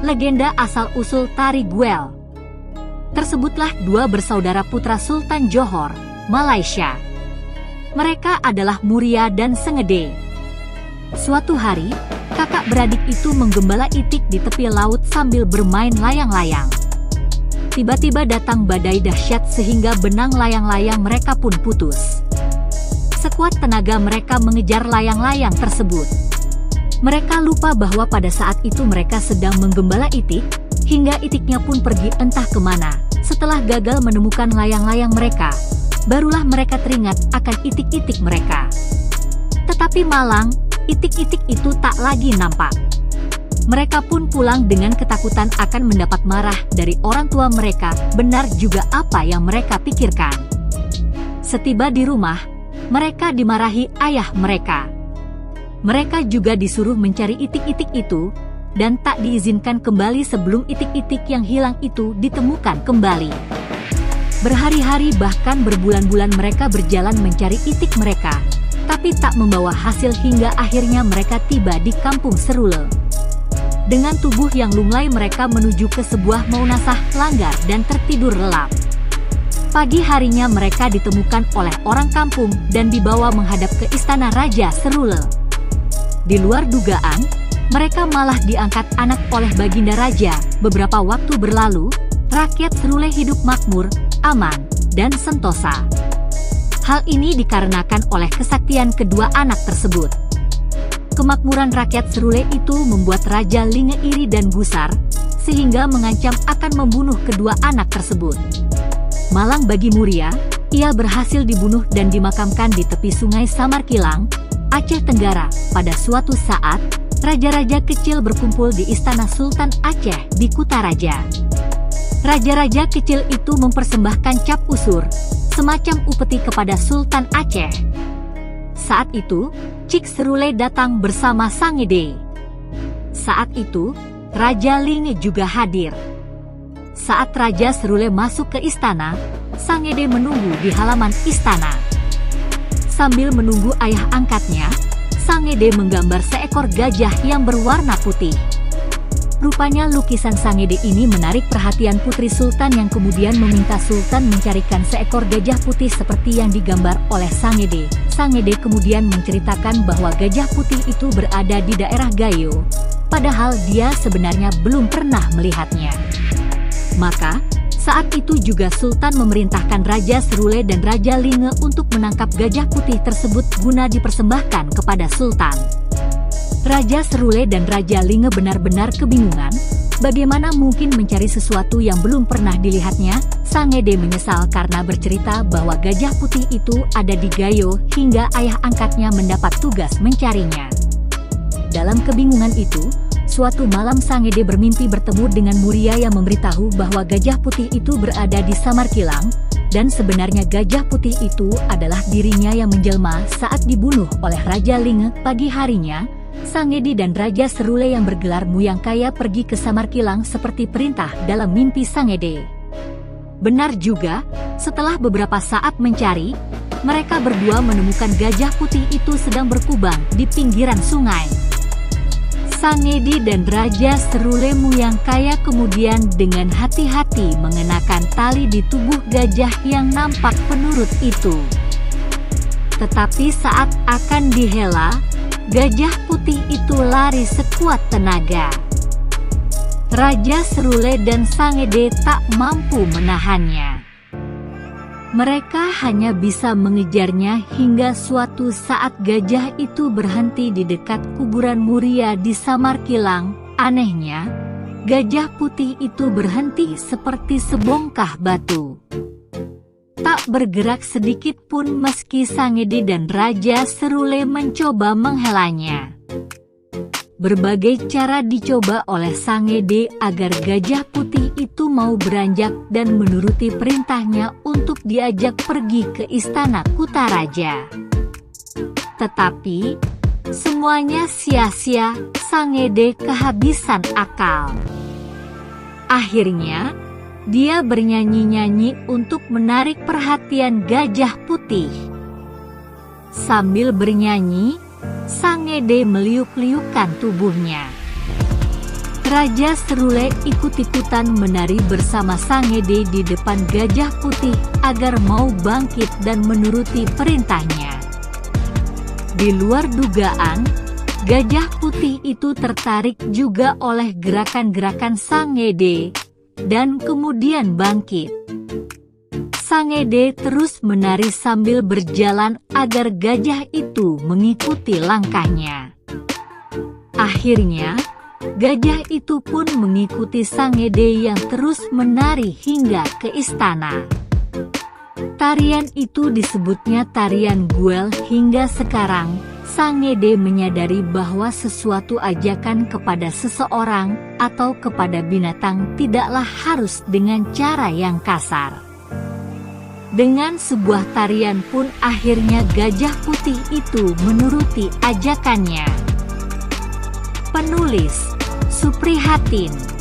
legenda asal-usul tari Guel. Tersebutlah dua bersaudara putra Sultan Johor, Malaysia. Mereka adalah Muria dan Sengede. Suatu hari, kakak beradik itu menggembala itik di tepi laut sambil bermain layang-layang. Tiba-tiba datang badai dahsyat sehingga benang layang-layang mereka pun putus. Sekuat tenaga mereka mengejar layang-layang tersebut. Mereka lupa bahwa pada saat itu mereka sedang menggembala itik, hingga itiknya pun pergi entah kemana. Setelah gagal menemukan layang-layang mereka, barulah mereka teringat akan itik-itik mereka. Tetapi malang, itik-itik itu tak lagi nampak. Mereka pun pulang dengan ketakutan akan mendapat marah dari orang tua mereka. Benar juga apa yang mereka pikirkan. Setiba di rumah, mereka dimarahi ayah mereka. Mereka juga disuruh mencari itik-itik itu, dan tak diizinkan kembali sebelum itik-itik yang hilang itu ditemukan kembali. Berhari-hari bahkan berbulan-bulan mereka berjalan mencari itik mereka, tapi tak membawa hasil hingga akhirnya mereka tiba di kampung Serule. Dengan tubuh yang lunglai mereka menuju ke sebuah maunasah langgar dan tertidur lelap. Pagi harinya mereka ditemukan oleh orang kampung dan dibawa menghadap ke istana Raja Serule. Di luar dugaan, mereka malah diangkat anak oleh Baginda Raja. Beberapa waktu berlalu, rakyat Serule hidup makmur, aman, dan sentosa. Hal ini dikarenakan oleh kesaktian kedua anak tersebut. Kemakmuran rakyat Serule itu membuat Raja Linge iri dan gusar, sehingga mengancam akan membunuh kedua anak tersebut. Malang bagi Muria, ia berhasil dibunuh dan dimakamkan di tepi sungai Samarkilang, Aceh Tenggara. Pada suatu saat, raja-raja kecil berkumpul di istana Sultan Aceh di Kutaraja. Raja-raja kecil itu mempersembahkan cap usur, semacam upeti kepada Sultan Aceh. Saat itu, Cik Serule datang bersama Sangede. Saat itu, Raja Linge juga hadir. Saat Raja Serule masuk ke istana, Sangede menunggu di halaman istana. Sambil menunggu ayah angkatnya, Sangede menggambar seekor gajah yang berwarna putih. Rupanya lukisan Sangede ini menarik perhatian putri Sultan yang kemudian meminta Sultan mencarikan seekor gajah putih seperti yang digambar oleh Sangede. Sangede kemudian menceritakan bahwa gajah putih itu berada di daerah Gayo, padahal dia sebenarnya belum pernah melihatnya. Maka, saat itu juga Sultan memerintahkan Raja Serule dan Raja Linge untuk menangkap gajah putih tersebut guna dipersembahkan kepada Sultan. Raja Serule dan Raja Linge benar-benar kebingungan, bagaimana mungkin mencari sesuatu yang belum pernah dilihatnya. Sangede menyesal karena bercerita bahwa gajah putih itu ada di Gayo hingga ayah angkatnya mendapat tugas mencarinya. Dalam kebingungan itu, suatu malam Sangede bermimpi bertemu dengan Muria yang memberitahu bahwa gajah putih itu berada di Samarkilang, dan sebenarnya gajah putih itu adalah dirinya yang menjelma saat dibunuh oleh Raja Linge. Pagi harinya, Sangede dan Raja Serule yang bergelar Muyang Kaya pergi ke Samarkilang seperti perintah dalam mimpi Sangede. Benar juga, setelah beberapa saat mencari, mereka berdua menemukan gajah putih itu sedang berkubang di pinggiran sungai. Sangede dan Raja Serule Muyang Kaya kemudian dengan hati-hati mengenakan tali di tubuh gajah yang nampak penurut itu. Tetapi saat akan dihela, gajah putih itu lari sekuat tenaga. Raja Serule dan Sangede tak mampu menahannya. Mereka hanya bisa mengejarnya hingga suatu saat gajah itu berhenti di dekat kuburan Muria di Samarkilang. Anehnya, gajah putih itu berhenti seperti sebongkah batu. Tak bergerak sedikit pun meski Sangede dan Raja Serule mencoba menghelanya. Berbagai cara dicoba oleh Sangede agar gajah putih itu mau beranjak dan menuruti perintahnya untuk diajak pergi ke istana Kutaraja. Tetapi, semuanya sia-sia. Sangede kehabisan akal. Akhirnya, dia bernyanyi-nyanyi untuk menarik perhatian gajah putih. Sambil bernyanyi, Sangede meliuk-liukkan tubuhnya. Raja Serule ikut-ikutan menari bersama Sangede di depan Gajah Putih agar mau bangkit dan menuruti perintahnya. Di luar dugaan, Gajah Putih itu tertarik juga oleh gerakan-gerakan Sangede dan kemudian bangkit. Sangede terus menari sambil berjalan agar gajah itu mengikuti langkahnya. Akhirnya, gajah itu pun mengikuti Sangede yang terus menari hingga ke istana. Tarian itu disebutnya tarian Guel. Hingga sekarang, Sangede menyadari bahwa sesuatu ajakan kepada seseorang atau kepada binatang tidaklah harus dengan cara yang kasar. Dengan sebuah tarian pun akhirnya Gajah Putih itu menuruti ajakannya. Penulis Suprihatin.